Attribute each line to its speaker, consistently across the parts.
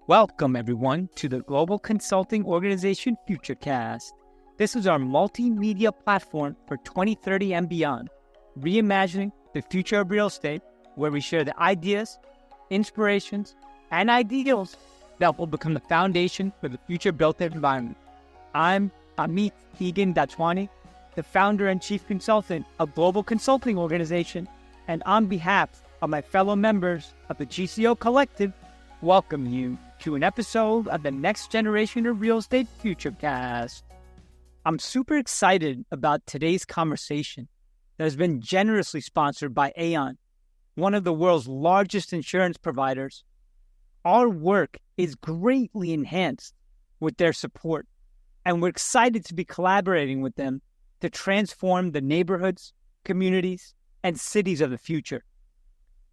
Speaker 1: Welcome, everyone, to the global consulting organization FutureCast. This is our multimedia platform for 2030 and beyond, reimagining the future of real estate, where we share the ideas, inspirations, and ideals that will become the foundation for the future built environment. I'm Amit Egan Datwani, the founder and chief consultant of Global Consulting Organization, and on behalf of my fellow members of the GCO Collective, welcome you to an episode of the next generation of real estate FutureCast. I'm super excited about today's conversation that has been generously sponsored by Egan, one of the world's largest insurance providers. Our work is greatly enhanced with their support, and we're excited to be collaborating with them to transform the neighborhoods, communities, and cities of the future.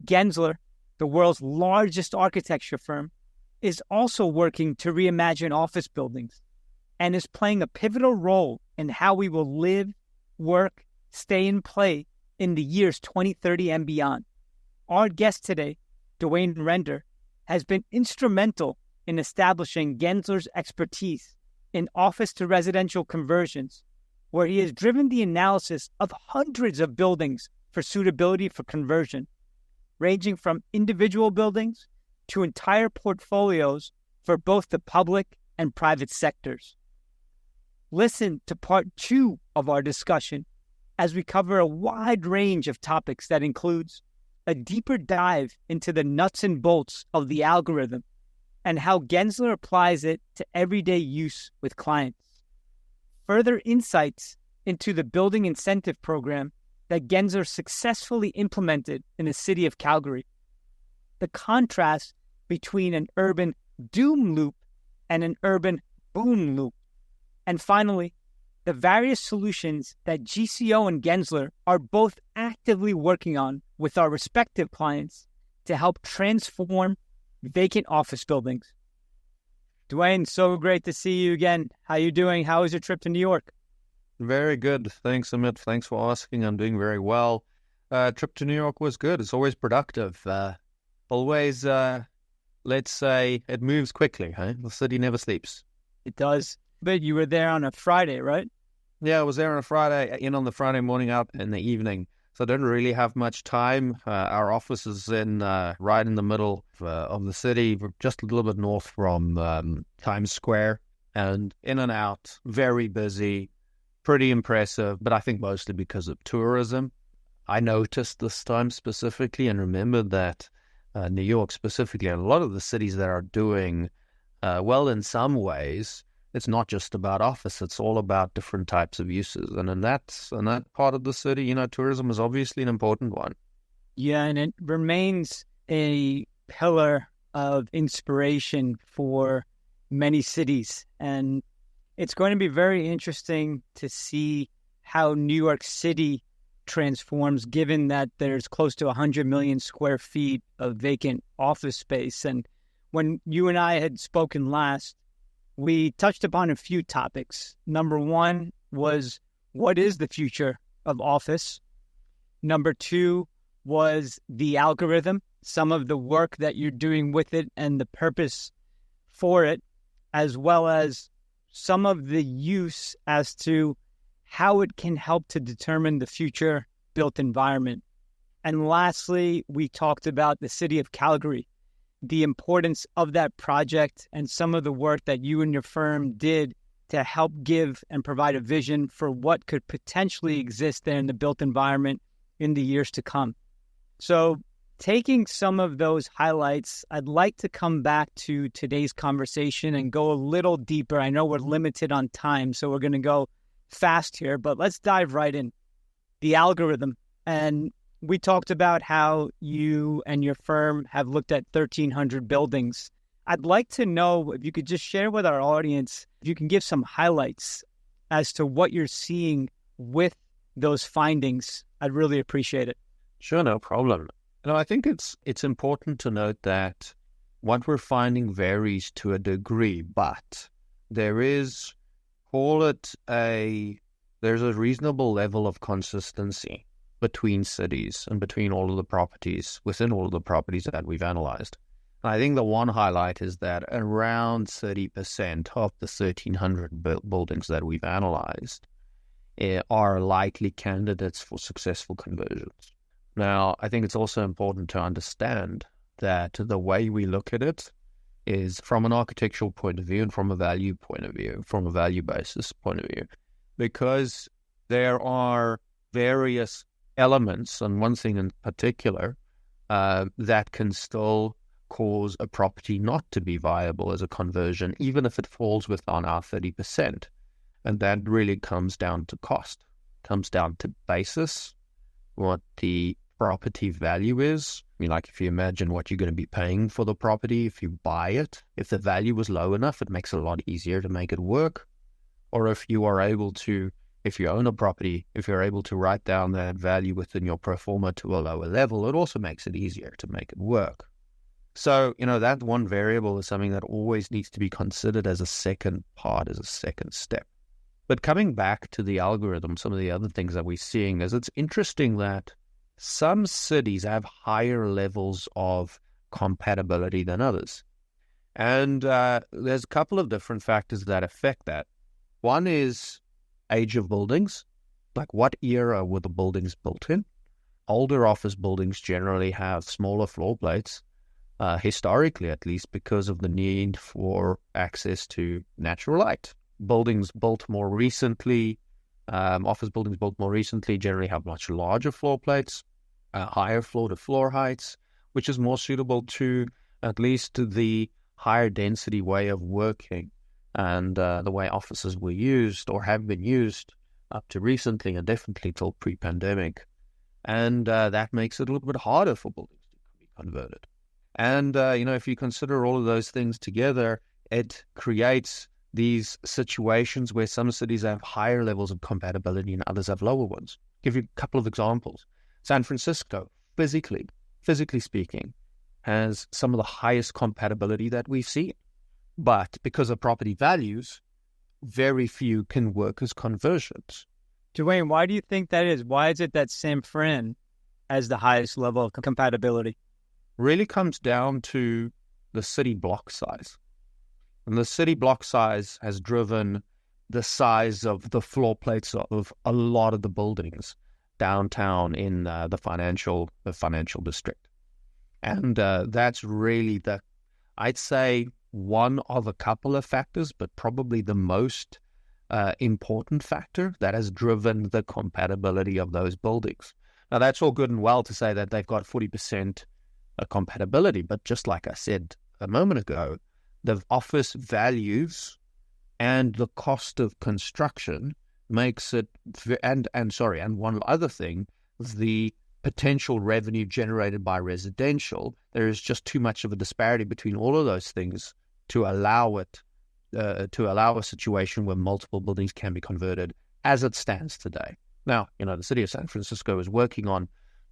Speaker 1: Gensler, the world's largest architecture firm, is also working to reimagine office buildings and is playing a pivotal role in how we will live, work, stay, and play in the years 2030 and beyond. Our guest today, Duanne, has been instrumental in establishing Gensler's expertise in office-to-residential conversions, where he has driven the analysis of hundreds of buildings for suitability for conversion, ranging from individual buildings to entire portfolios for both the public and private sectors. Listen to part 2 of our discussion as we cover a wide range of topics that includes a deeper dive into the nuts and bolts of the algorithm and how Gensler applies it to everyday use with clients. Further insights into the building incentive program that Gensler successfully implemented in the city of Calgary, the contrast between an urban doom loop and an urban boom loop, and finally, the various solutions that GCO and Gensler are both actively working on with our respective clients to help transform vacant office buildings. Duanne, so great to see you again. How you doing? How was your trip to New York?
Speaker 2: Very good. Thanks, Amit. Thanks for asking. I'm doing very well. Trip to New York was good. It's always productive. Always, let's say, it moves quickly. Huh? The city never sleeps.
Speaker 1: It does. But you were there on a Friday, right?
Speaker 2: Yeah, I was there on a Friday, in on the Friday morning, out in the evening. So I didn't really have much time. Our office is in right in the middle of the city, just a little bit north from Times Square, and in and out, very busy. Pretty impressive, but I think mostly because of tourism. I noticed this time specifically and remembered that New York specifically, and a lot of the cities that are doing well in some ways, it's not just about office, it's all about different types of uses. And in that part of the city, tourism is obviously an important one.
Speaker 1: Yeah, and it remains a pillar of inspiration for many cities. And it's going to be very interesting to see how New York City transforms, given that there's close to 100 million square feet of vacant office space. And when you and I had spoken last, we touched upon a few topics. Number one was, what is the future of office? Number two was the algorithm, some of the work that you're doing with it and the purpose for it, as well as some of the use as to how it can help to determine the future built environment. And lastly, we talked about the city of Calgary, the importance of that project and some of the work that you and your firm did to help give and provide a vision for what could potentially exist there in the built environment in the years to come. So taking some of those highlights, I'd like to come back to today's conversation and go a little deeper. I know we're limited on time, so we're going to go fast here, but let's dive right in. The algorithm. And we talked about how you and your firm have looked at 1,300 buildings. I'd like to know if you could just share with our audience, if you can give some highlights as to what you're seeing with those findings. I'd really appreciate it.
Speaker 2: Sure, no problem. I think it's important to note that what we're finding varies to a degree, but there's a reasonable level of consistency between cities and between all of the properties, within all of the properties that we've analyzed. I think the one highlight is that around 30% of the 1,300 buildings that we've analyzed are likely candidates for successful conversions. Now, I think it's also important to understand that the way we look at it is from an architectural point of view and from a value point of view, from a value basis point of view, because there are various elements, and one thing in particular, that can still cause a property not to be viable as a conversion, even if it falls within our 30%. And that really comes down to cost, comes down to basis, what the property value is. I mean, like if you imagine what you're going to be paying for the property, if you buy it, if the value was low enough, it makes it a lot easier to make it work. Or if you are able to, if you own a property, if you're able to write down that value within your pro forma to a lower level, it also makes it easier to make it work. So, that one variable is something that always needs to be considered as a second part, as a second step. But coming back to the algorithm, some of the other things that we're seeing is it's interesting that some cities have higher levels of compatibility than others. And there's a couple of different factors that affect that. One is age of buildings, like what era were the buildings built in? Older office buildings generally have smaller floor plates, historically at least, because of the need for access to natural light. Buildings built more recently, office buildings built more recently generally have much larger floor plates, higher floor-to-floor heights, which is more suitable to at least the higher density way of working and the way offices were used or have been used up to recently and definitely till pre-pandemic. And that makes it a little bit harder for buildings to be converted. And, if you consider all of those things together, it creates these situations where some cities have higher levels of compatibility and others have lower ones. Give you a couple of examples. San Francisco, physically speaking, has some of the highest compatibility that we've seen. But because of property values, very few can work as conversions.
Speaker 1: Duanne, why do you think that is? Why is it that San Fran has the highest level of compatibility?
Speaker 2: Really comes down to the city block size. And the city block size has driven the size of the floor plates of a lot of the buildings downtown in the financial district. And that's really I'd say one of a couple of factors, but probably the most important factor that has driven the compatibility of those buildings. Now, that's all good and well to say that they've got 40% compatibility, but just like I said a moment ago, the office values and the cost of construction makes it, and one other thing, the potential revenue generated by residential, there is just too much of a disparity between all of those things to allow a situation where multiple buildings can be converted as it stands today. Now, the city of San Francisco is working on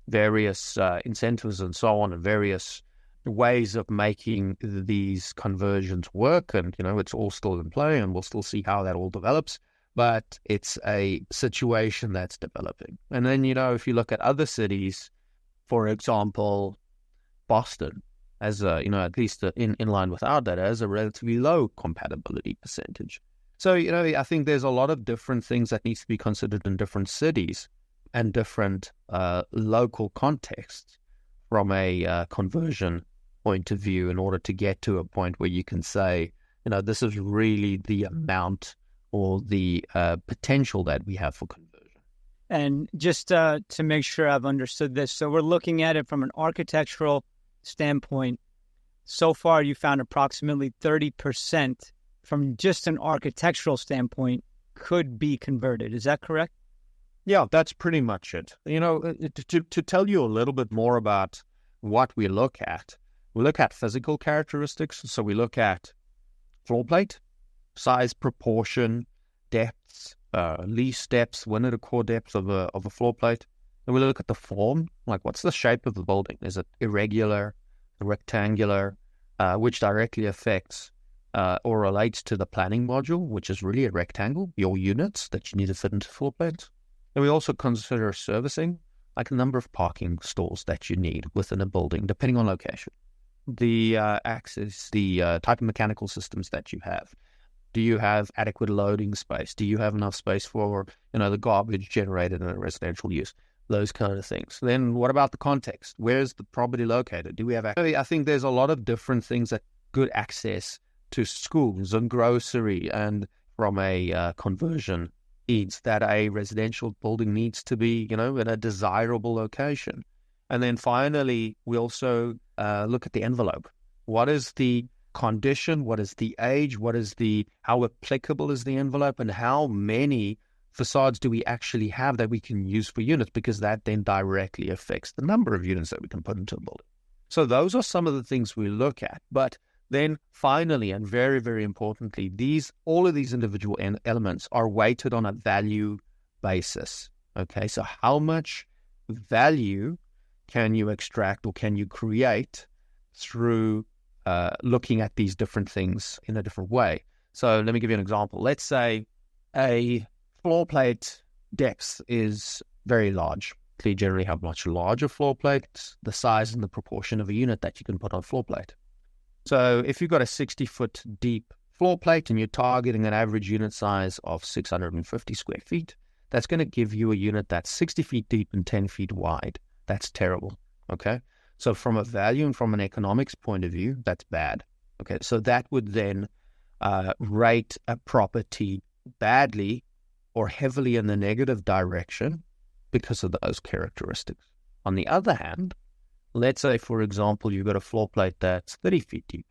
Speaker 2: various incentives and so on, and various ways of making these conversions work. And, it's all still in play, and we'll still see how that all develops. But it's a situation that's developing. And then, if you look at other cities, for example, Boston, as at least in line with our data, has a relatively low compatibility percentage. So, I think there's a lot of different things that needs to be considered in different cities and different local contexts from a conversion point of view in order to get to a point where you can say, this is really the amount or the potential that we have for conversion.
Speaker 1: And just to make sure I've understood this, so we're looking at it from an architectural standpoint. So far, you found approximately 30% from just an architectural standpoint could be converted. Is that correct?
Speaker 2: Yeah, that's pretty much it. To tell you a little bit more about what we look at physical characteristics. So we look at floor plate, size, proportion, depths, lease depths, window to core depth of a floor plate. And we look at the form, like what's the shape of the building? Is it irregular, rectangular, which directly affects or relates to the planning module, which is really a rectangle, your units that you need to fit into floor plates. And we also consider servicing, like the number of parking stalls that you need within a building, depending on location. the access, the type of mechanical systems that you have. Do you have adequate loading space? Do you have enough space for, the garbage generated in a residential use? Those kind of things. Then what about the context? Where's the property located? Do we have access? I think there's a lot of different things that good access to schools and grocery, and from a conversion needs that a residential building needs to be, in a desirable location. And then finally, we also look at the envelope. What is the condition? What is the age? How applicable is the envelope? And how many facades do we actually have that we can use for units? Because that then directly affects the number of units that we can put into a building. So those are some of the things we look at. But then finally, and very, very importantly, all of these individual elements are weighted on a value basis. Okay, so how much value can you extract or can you create through looking at these different things in a different way? So let me give you an example. Let's say a floor plate depth is very large. You generally have much larger floor plates, the size and the proportion of a unit that you can put on floor plate. So if you've got a 60-foot deep floor plate and you're targeting an average unit size of 650 square feet, that's going to give you a unit that's 60 feet deep and 10 feet wide. That's terrible, okay? So from a value and from an economics point of view, that's bad, okay? So that would then rate a property badly or heavily in the negative direction because of those characteristics. On the other hand, let's say, for example, you've got a floor plate that's 30 feet deep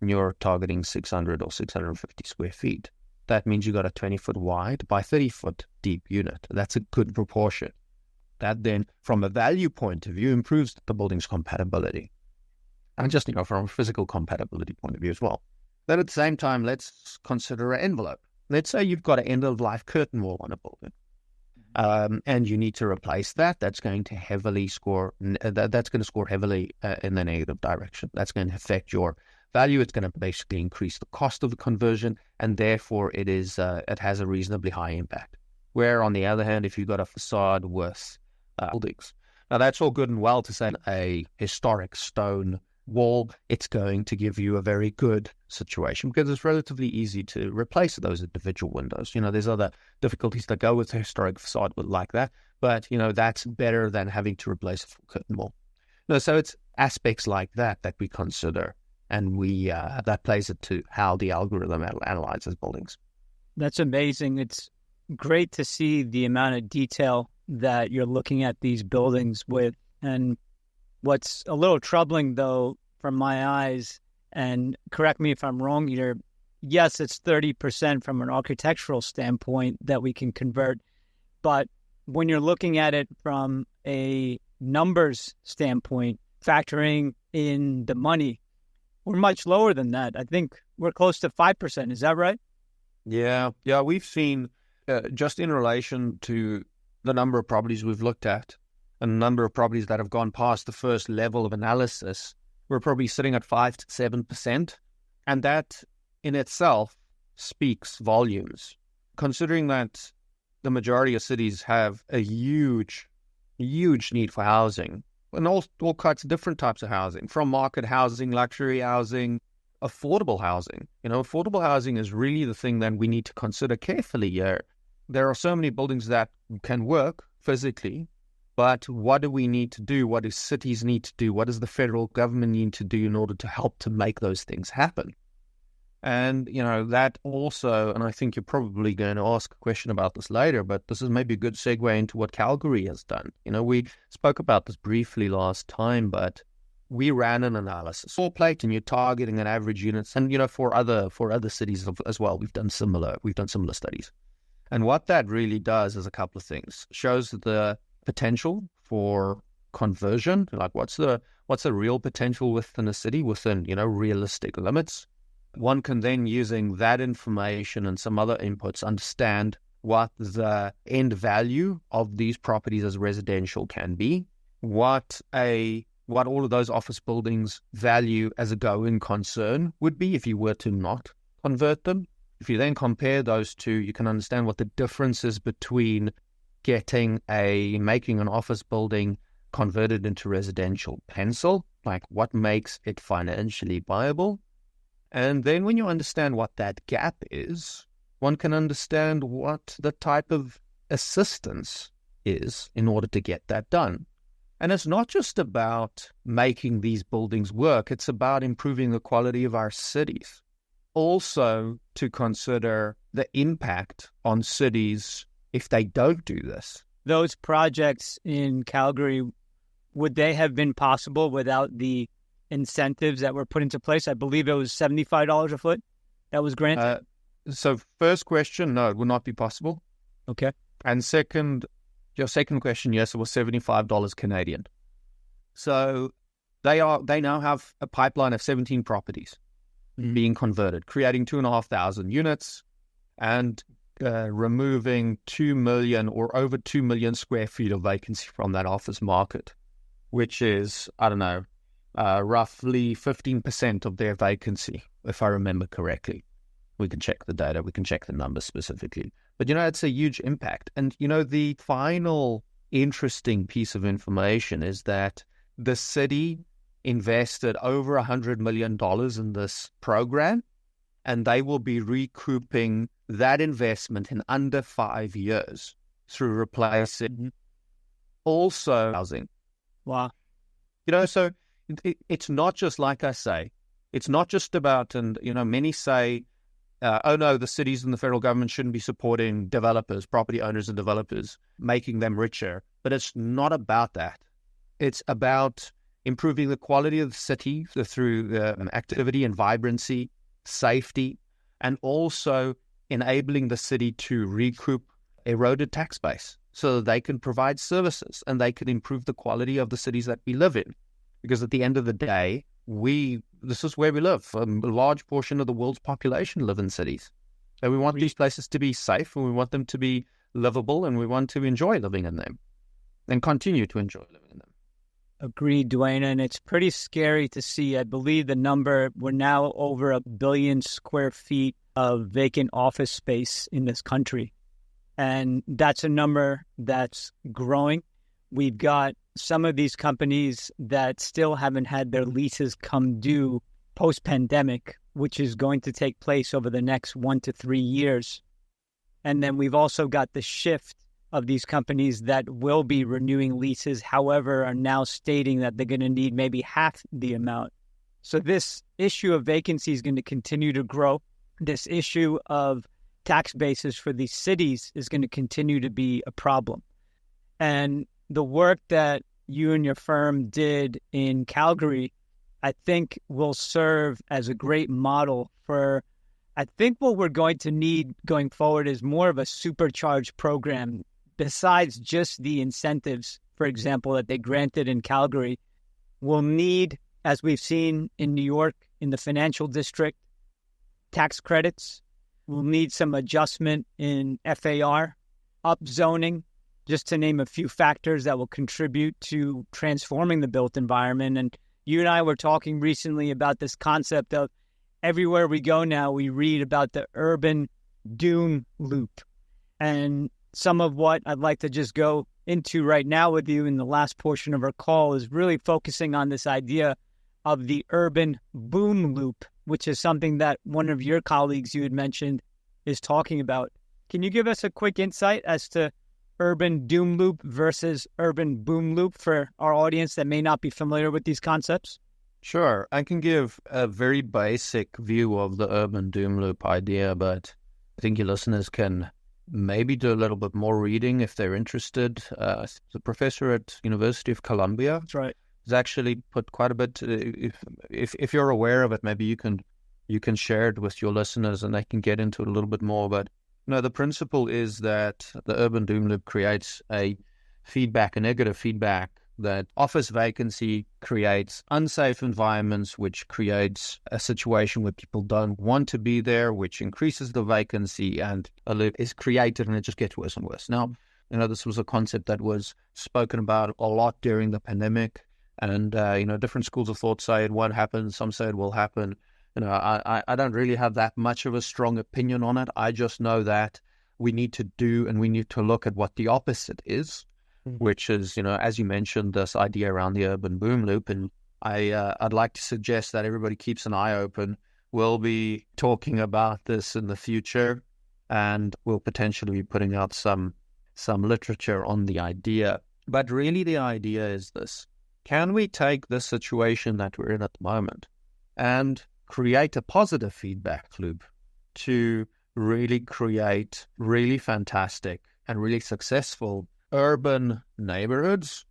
Speaker 2: and you're targeting 600 or 650 square feet. That means you've got a 20-foot wide by 30-foot deep unit. That's a good proportion. That then, from a value point of view, improves the building's compatibility. And just, from a physical compatibility point of view as well. Then at the same time, let's consider an envelope. Let's say you've got an end-of-life curtain wall on a building. And you need to replace that. That's going to heavily score. That's going to score heavily in the negative direction. That's going to affect your value. It's going to basically increase the cost of the conversion, and therefore it has a reasonably high impact. Where on the other hand, if you've got a facade with buildings, now that's all good and well to say a historic stone wall, it's going to give you a very good situation because it's relatively easy to replace those individual windows. There's other difficulties that go with a historic facade like that, but that's better than having to replace a full curtain wall. So it's aspects like that we consider, and we that plays it to how the algorithm analyzes buildings.
Speaker 1: That's amazing. It's great to see the amount of detail that you're looking at these buildings with. And what's a little troubling, though, from my eyes, and correct me if I'm wrong here, yes, it's 30% from an architectural standpoint that we can convert. But when you're looking at it from a numbers standpoint, factoring in the money, we're much lower than that. I think we're close to 5%. Is that right?
Speaker 2: Yeah. We've seen, just in relation to the number of properties we've looked at and the number of properties that have gone past the first level of analysis, we're probably sitting at 5 to 7%. And that in itself speaks volumes, considering that the majority of cities have a huge need for housing, and all kinds of different types of housing, from market housing, luxury housing, affordable housing. Affordable housing is really the thing that we need to consider carefully here. There are so many buildings that can work physically, but what do we need to do? What do cities need to do? What does the federal government need to do in order to help to make those things happen? And, that also, and I think you're probably going to ask a question about this later, but this is maybe a good segue into what Calgary has done. We spoke about this briefly last time, but we ran an analysis. Floor plate, and you're targeting an average units, and, for other cities as well. We've done similar studies. And what that really does is a couple of things. Shows the potential for conversion, like what's the real potential within a city, within, realistic limits. One can then, using that information and some other inputs, understand what the end value of these properties as residential can be, what all of those office buildings value as a going concern would be if you were to not convert them. If you then compare those two, you can understand what the difference is between making an office building converted into residential pencil like what makes it financially viable. And then when you understand what that gap is, one can understand what the type of assistance is in order to get that done. And it's not just about making these buildings work, it's about improving the quality of our cities. Also to consider the impact on cities if they don't do this.
Speaker 1: Those projects in Calgary, would they have been possible without the incentives that were put into place? I believe it was $75 a foot that was granted.
Speaker 2: So first question, no, it would not be possible.
Speaker 1: Okay.
Speaker 2: And second, your second question, yes, it was $75 Canadian. So they now have a pipeline of 17 properties being converted, creating 2,500 units and removing 2 million or over 2 million square feet of vacancy from that office market, which is, I don't know, roughly 15% of their vacancy, if I remember correctly. We can check the data, we can check the numbers specifically. But, it's a huge impact. And, the final interesting piece of information is that the city invested over $100 million in this program, and they will be recouping that investment in under 5 years through replacing also housing.
Speaker 1: Wow.
Speaker 2: So it's not just, like I say, it's not just about, and, many say, oh no, the cities and the federal government shouldn't be supporting developers, property owners and developers, making them richer. But it's not about that. It's about improving the quality of the city through activity and vibrancy, safety, and also enabling the city to recoup eroded tax base so that they can provide services and they can improve the quality of the cities that we live in. Because at the end of the day, this is where we live. A large portion of the world's population live in cities. So we want these places to be safe, and we want them to be livable, and we want to enjoy living in them and continue to enjoy living in them.
Speaker 1: Agreed, Duanne. And it's pretty scary to see. I believe the number, we're now over 1 billion square feet of vacant office space in this country. And that's a number that's growing. We've got some of these companies that still haven't had their leases come due post-pandemic, which is going to take place over the next 1 to 3 years. And then we've also got the shift of these companies that will be renewing leases, however, are now stating that they're going to need maybe half the amount. So this issue of vacancy is going to continue to grow. This issue of tax bases for these cities is going to continue to be a problem. And the work that you and your firm did in Calgary, I think will serve as a great model for, I think what we're going to need going forward is more of a supercharged program besides just the incentives, for example, that they granted in Calgary. We'll need, as we've seen in New York, in the financial district, tax credits. We'll need some adjustment in FAR, upzoning, just to name a few factors that will contribute to transforming the built environment. And you and I were talking recently about this concept of everywhere we go now, we read about the urban doom loop. And some of what I'd like to just go into right now with you in the last portion of our call is really focusing on this idea of the urban boom loop, which is something that one of your colleagues you had mentioned is talking about. Can you give us a quick insight as to urban doom loop versus urban boom loop for our audience that may not be familiar with these concepts?
Speaker 2: Sure. I can give a very basic view of the urban doom loop idea, but I think your listeners can maybe do a little bit more reading if they're interested. The professor at University of Columbia
Speaker 1: That's right.
Speaker 2: has actually put quite a bit. If you're aware of it, maybe you can share it with your listeners and they can get into it a little bit more. But no, the principle is that the urban doom loop creates a negative feedback, that office vacancy creates unsafe environments, which creates a situation where people don't want to be there, which increases the vacancy and is created, and it just gets worse and worse. Now, this was a concept that was spoken about a lot during the pandemic, and, different schools of thought say it won't happen. Some say it will happen. I don't really have that much of a strong opinion on it. I just know that we need to look at what the opposite is, which is, as you mentioned, this idea around the urban boom loop. And I'd like to suggest that everybody keeps an eye open. We'll be talking about this in the future, and we'll potentially be putting out some literature on the idea. But really the idea is this. Can we take this situation that we're in at the moment and create a positive feedback loop to really create really fantastic and really successful urban neighborhoods,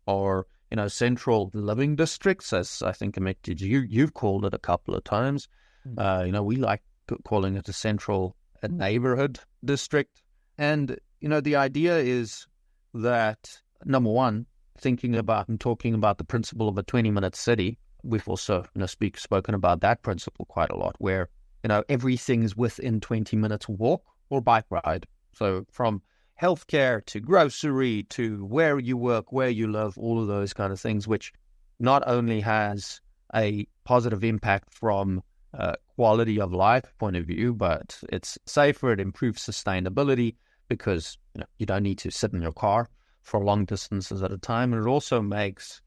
Speaker 2: or central living districts, as I think Amit, you've called it a couple of times. We like calling it a neighborhood district. And the idea is that, number one, thinking about and talking about the principle of a 20-minute city. We've also spoken about that principle quite a lot, where everything's within 20 minutes walk or bike ride. So from healthcare to grocery to where you work, where you live, all of those kind of things, which not only has a positive impact from a quality of life point of view, but it's safer, it improves sustainability because you don't need to sit in your car for long distances at a time, and it also makes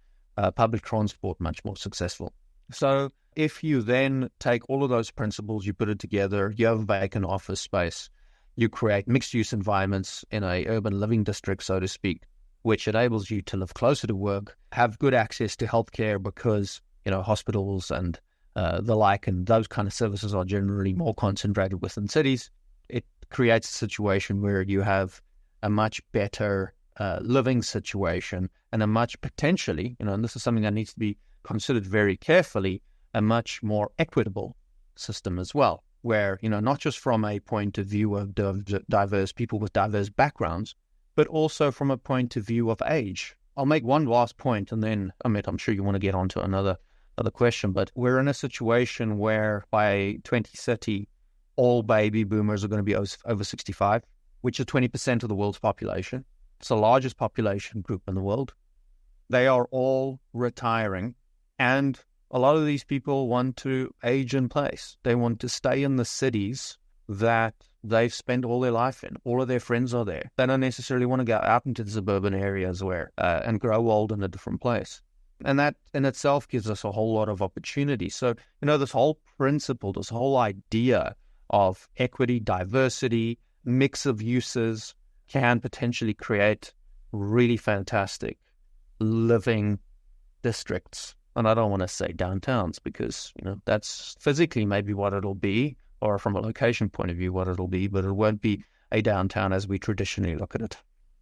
Speaker 2: public transport much more successful. So if you then take all of those principles, you put it together, you have vacant office space, you create mixed-use environments in a urban living district, so to speak, which enables you to live closer to work, have good access to healthcare because, hospitals and the like, and those kind of services are generally more concentrated within cities. It creates a situation where you have a much better living situation and a much potentially, and this is something that needs to be considered very carefully, a much more equitable system as well, where, not just from a point of view of diverse people with diverse backgrounds, but also from a point of view of age. I'll make one last point, and then, Amit, I'm sure you want to get on to another question, but we're in a situation where by 2030, all baby boomers are going to be over 65, which is 20% of the world's population. It's the largest population group in the world. They are all retiring, and a lot of these people want to age in place. They want to stay in the cities that they've spent all their life in. All of their friends are there. They don't necessarily want to go out into the suburban areas and grow old in a different place. And that in itself gives us a whole lot of opportunity. So, this whole principle, this whole idea of equity, diversity, mix of uses can potentially create really fantastic living districts. And I don't want to say downtowns because, that's physically maybe what it'll be, or from a location point of view what it'll be, but it won't be a downtown as we traditionally look at it.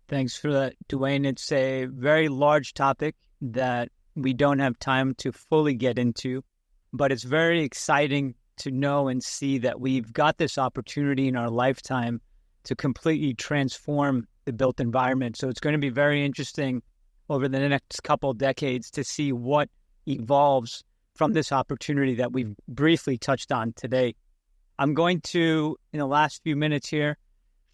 Speaker 1: Thanks for that, Duanne. It's a very large topic that we don't have time to fully get into, but it's very exciting to know and see that we've got this opportunity in our lifetime to completely transform the built environment. So it's going to be very interesting over the next couple of decades to see what evolves from this opportunity that we've briefly touched on today. I'm going to, in the last few minutes here,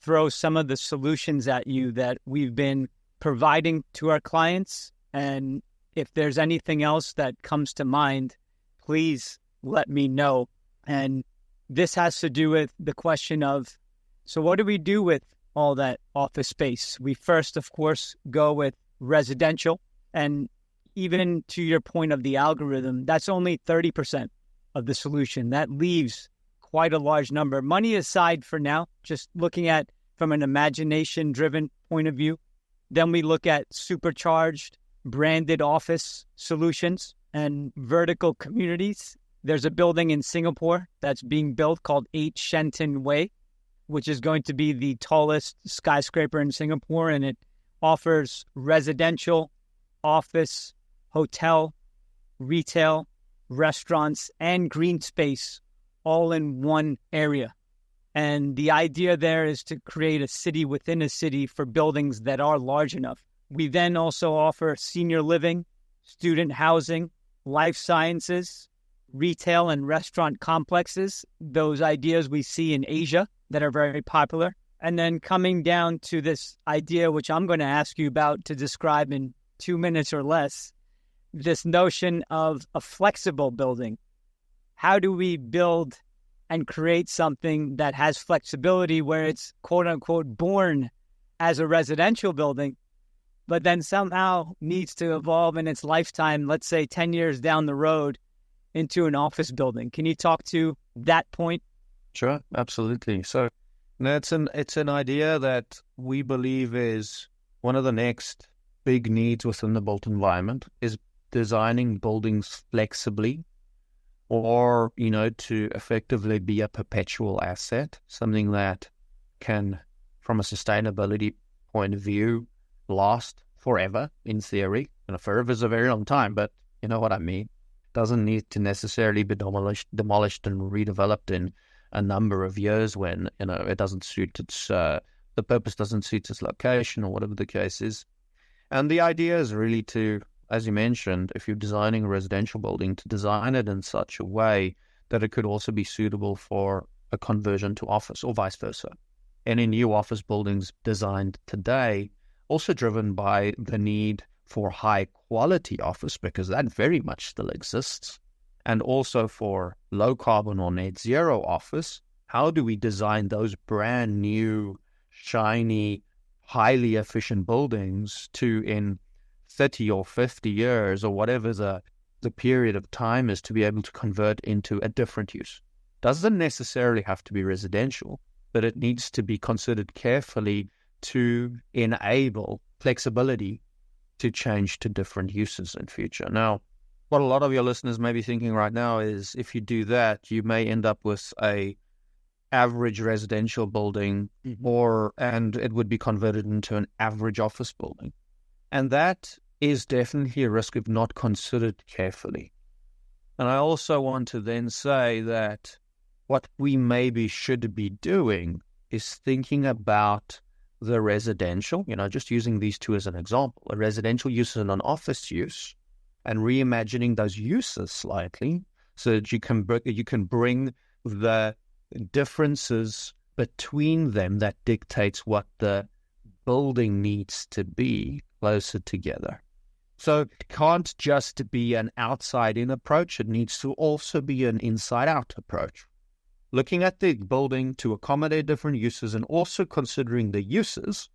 Speaker 1: throw some of the solutions at you that we've been providing to our clients. And if there's anything else that comes to mind, please let me know. And this has to do with the question of, so what do we do with all that office space? We first, of course, go with residential. And even to your point of the algorithm, that's only 30% of the solution. That leaves quite a large number. Money aside for now, just looking at from an imagination-driven point of view. Then we look at supercharged, branded office solutions and vertical communities. There's a building in Singapore that's being built called 8 Shenton Way, which is going to be the tallest skyscraper in Singapore, and it offers residential, office, hotel, retail, restaurants, and green space all in one area. And the idea there is to create a city within a city for buildings that are large enough. We then also offer senior living, student housing, life sciences, retail and restaurant complexes, those ideas we see in Asia that are very popular. And then coming down to this idea, which I'm going to ask you about to describe in 2 minutes or less, this notion of a flexible building. How do we build and create something that has flexibility where it's quote unquote born as a residential building, but then somehow needs to evolve in its lifetime, let's say 10 years down the road, into an office building. Can you talk to that point?
Speaker 2: Sure, absolutely. So it's an idea that we believe is one of the next big needs within the built environment, is designing buildings flexibly, or, to effectively be a perpetual asset, something that can, from a sustainability point of view, last forever in theory. Forever is a very long time, but you know what I mean. Doesn't need to necessarily be demolished and redeveloped in a number of years when, it doesn't suit its, the purpose doesn't suit its location or whatever the case is. And the idea is really to, as you mentioned, if you're designing a residential building, to design it in such a way that it could also be suitable for a conversion to office or vice versa. Any new office buildings designed today, also driven by the need for high quality office, because that very much still exists, and also for low carbon or net zero office. How do we design those brand new, shiny, highly efficient buildings to, in 30 or 50 years or whatever the period of time is, to be able to convert into a different use? Doesn't necessarily have to be residential, but it needs to be considered carefully to enable flexibility to change to different uses in future. Now, what a lot of your listeners may be thinking right now is, if you do that, you may end up with a average residential building, and it would be converted into an average office building. And that is definitely a risk if not considered carefully. And I also want to then say that what we maybe should be doing is thinking about the residential, just using these two as an example, a residential use and an office use, and reimagining those uses slightly so that you can bring the differences between them that dictates what the building needs to be closer together. So it can't just be an outside-in approach. It needs to also be an inside-out approach. Looking at the building to accommodate different uses, and also considering the uses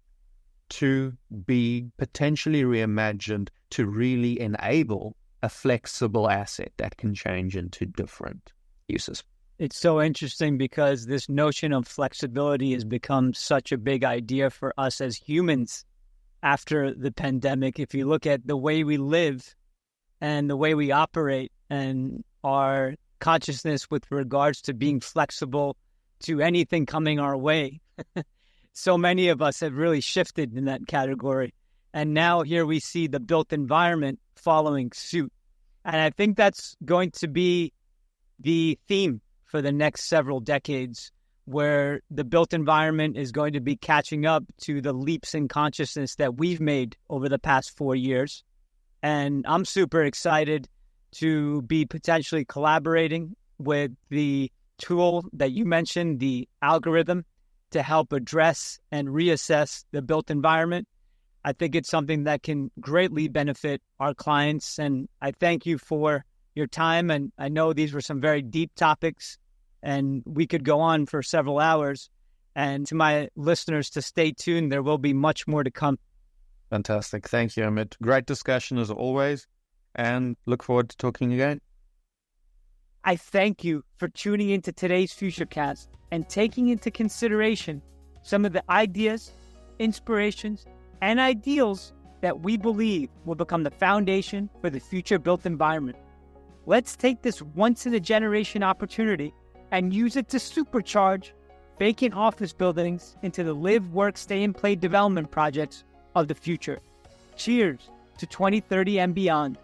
Speaker 2: to be potentially reimagined to really enable a flexible asset that can change into different uses.
Speaker 1: It's so interesting because this notion of flexibility has become such a big idea for us as humans after the pandemic. If you look at the way we live and the way we operate and our consciousness with regards to being flexible to anything coming our way, so many of us have really shifted in that category. And now here we see the built environment following suit. And I think that's going to be the theme for the next several decades, where the built environment is going to be catching up to the leaps in consciousness that we've made over the past 4 years. And I'm super excited to be potentially collaborating with the tool that you mentioned, the algorithm, to help address and reassess the built environment. I think it's something that can greatly benefit our clients. And I thank you for your time. And I know these were some very deep topics, and we could go on for several hours. And to my listeners, to stay tuned, there will be much more to come.
Speaker 2: Fantastic. Thank you, Amit. Great discussion as always, and look forward to talking again.
Speaker 1: I thank you for tuning into today's FutureCast and taking into consideration some of the ideas, inspirations, and ideals that we believe will become the foundation for the future built environment. Let's take this once-in-a-generation opportunity and use it to supercharge vacant office buildings into the live, work, stay, and play development projects of the future. Cheers to 2030 and beyond.